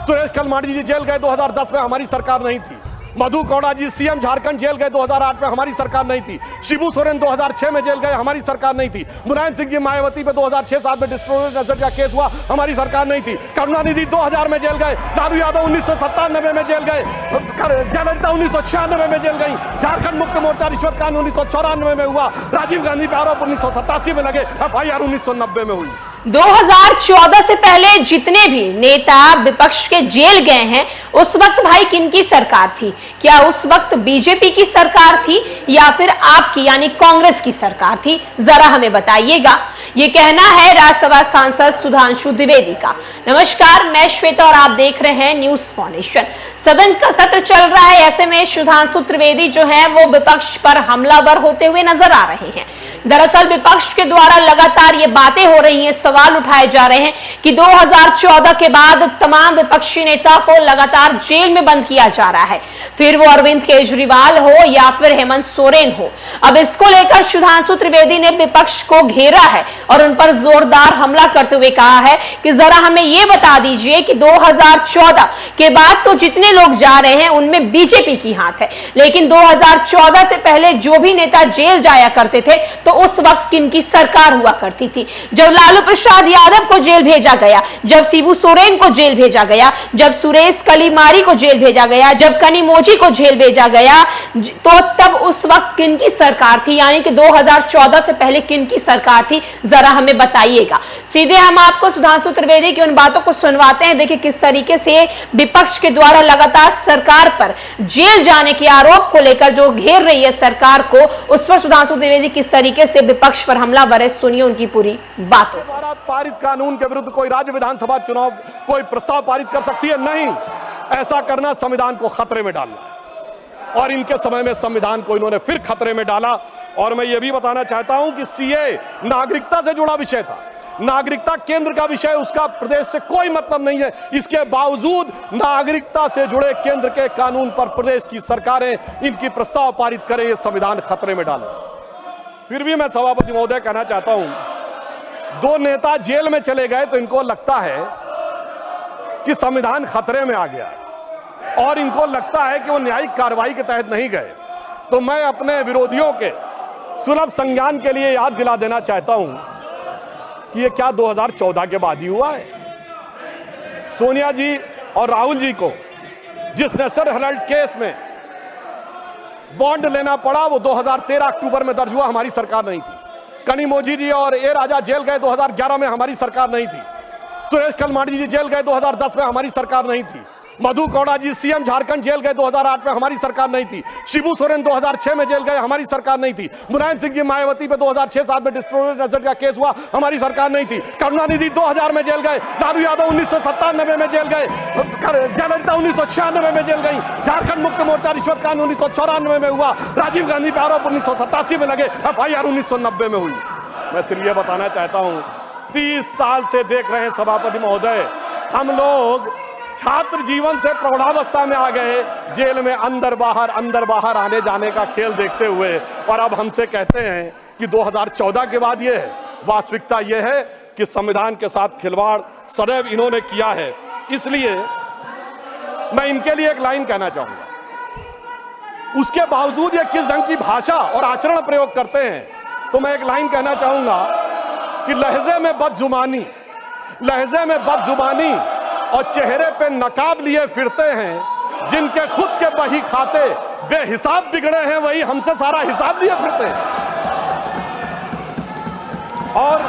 सुरेश कलमाडी जी jail गए 2010 में, हमारी सरकार नहीं थी। मधु कोड़ा जी सीएम झारखंड जेल गए 2008 में, हमारी सरकार नहीं थी। शिबू सोरेन 2006 में जेल गए, हमारी सरकार नहीं थी। मुलायम सिंह जी मायावती पे 2006-7 में डिस्ट्रोवर्स नजर का केस हुआ, हमारी सरकार नहीं थी। करुणानिधि 2000 में जेल गए, लालू यादव 1997 में जेल गए, जयललिता 1996 में जेल गई, झारखंड मुक्ति मोर्चा रिश्वत कांड 1994 में हुआ, राजीव गांधी पे आरोप 1987 में लगे, FIR 1990 में हुई। 2014 से पहले जितने भी नेता विपक्ष के जेल गए हैं, उस वक्त भाई किनकी सरकार थी? क्या उस वक्त बीजेपी की सरकार थी या फिर आपकी यानी कांग्रेस की सरकार थी? जरा हमें बताइएगा। ये कहना है राज्यसभा सांसद सुधांशु द्विवेदी का। नमस्कार, मैं श्वेता और आप देख रहे हैं न्यूज फाउंडेशन। सदन का सत्र चल रहा है, ऐसे में सुधांशु त्रिवेदी जो है वो विपक्ष पर हमलावर होते हुए नजर आ रहे हैं। दरअसल विपक्ष के द्वारा लगातार ये बातें हो रही हैं, सवाल उठाए जा रहे हैं कि 2014 के बाद तमाम विपक्षी नेता को लगातार जेल में बंद किया जा रहा है, फिर वो अरविंद केजरीवाल हो या फिर हेमंत सोरेन हो। अब इसको लेकर सुधांशु त्रिवेदी ने विपक्ष को घेरा है और उन पर जोरदार हमला करते हुए कहा है कि जरा हमें यह बता दीजिए कि 2014 के बाद तो जितने लोग जा रहे हैं उनमें बीजेपी की हाथ है, लेकिन 2014 से पहले जो भी नेता जेल जाया करते थे तो उस वक्त किनकी सरकार हुआ करती थी? जब लालू प्रसाद यादव को जेल भेजा गया, जब शिबू सोरेन को जेल भेजा गया, जब सुरेश कलीमारी को जेल भेजा गया, जब कनिमोझी को जेल भेजा गया, तो तब उस वक्त किनकी सरकार थी? यानी कि 2014 से पहले किनकी सरकार थी? जरा हमें बताइएगा। सीधे हम आपको सुधांशु त्रिवेदी की उन बातों को सुनवाते हैं। देखिए किस तरीके से विपक्ष के द्वारा लगातार सरकार पर जेल जाने के आरोप को लेकर जो घेर रही है सरकार को, उस पर सुधांशु त्रिवेदी किस तरीके से विपक्ष पर हमलावर है, सुनिए उनकी पूरी बातों। पारित कानून के विरुद्ध कोई राज्य विधानसभा चुनाव कोई प्रस्ताव पारित कर सकती है? नहीं। ऐसा करना संविधान को खतरे में डालना, और इनके समय में संविधान को इन्होंने फिर खतरे में डाला। और मैं ये भी बताना चाहता हूं कि सीए नागरिकता से जुड़ा विषय था, नागरिकता केंद्र का विषय, उसका प्रदेश से कोई मतलब नहीं है। इसके बावजूद नागरिकता से जुड़े केंद्र के कानून पर प्रदेश की सरकारें इनकी प्रस्ताव पारित करें, ये संविधान खतरे में डालें। फिर भी मैं सभापति महोदय कहना चाहता हूं, दो नेता जेल में चले गए तो इनको लगता है कि संविधान खतरे में आ गया और इनको लगता है कि वो न्यायिक कार्रवाई के तहत नहीं गए। तो मैं अपने विरोधियों के सुलभ संज्ञान के लिए याद दिला देना चाहता हूं कि ये क्या 2014 के बाद ही हुआ है? सोनिया जी और राहुल जी को जिस नेशनल हेराल्ड केस में बॉन्ड लेना पड़ा वो 2013 अक्टूबर में दर्ज हुआ, हमारी सरकार नहीं थी। कनिमोझी जी और ए राजा जेल गए 2011 में, हमारी सरकार नहीं थी। सुरेश कलमाडी जी जेल गए 2010 में, हमारी सरकार नहीं थी। मधु कोड़ा जी सीएम झारखंड जेल गए 2008 में, हमारी सरकार नहीं थी। शिबू सोरेन 2006 में जेल गए, हमारी सरकार नहीं थी। मुलायम सिंह जी मायावती पे 2006-7 में डिस्ट्रोवर्स नजर का केस हुआ, हमारी सरकार नहीं थी। करुणानिधि 2000 में जेल गए, लालू यादव 1997 में जेल गए, जयललिता 1996 में जेल गई, झारखंड मुक्ति मोर्चा रिश्वत कांड 1994 में हुआ, राजीव गांधी पे आरोप 1987 में लगे, FIR 1990 में हुई। मैं सिर्फ ये बताना चाहता हूं, 30 साल से देख रहे हैं सभापति महोदय, हम लोग छात्र जीवन से प्रौढ़ावस्था में आ गए, जेल में अंदर बाहर आने जाने का खेल देखते हुए, और अब हमसे कहते हैं कि 2014 के बाद ये है। वास्तविकता ये है कि संविधान के साथ खिलवाड़ सदैव इन्होंने किया है। इसलिए मैं इनके लिए एक लाइन कहना चाहूंगा, उसके बावजूद ये किस ढंग की भाषा और आचरण प्रयोग करते हैं, तो मैं एक लाइन कहना चाहूंगा कि लहजे में बदजुबानी और चेहरे पे नकाब लिए फिरते हैं, जिनके खुद के बही खाते बेहिसाब बिगड़े हैं, वही हमसे सारा हिसाब लिए फिरते हैं। और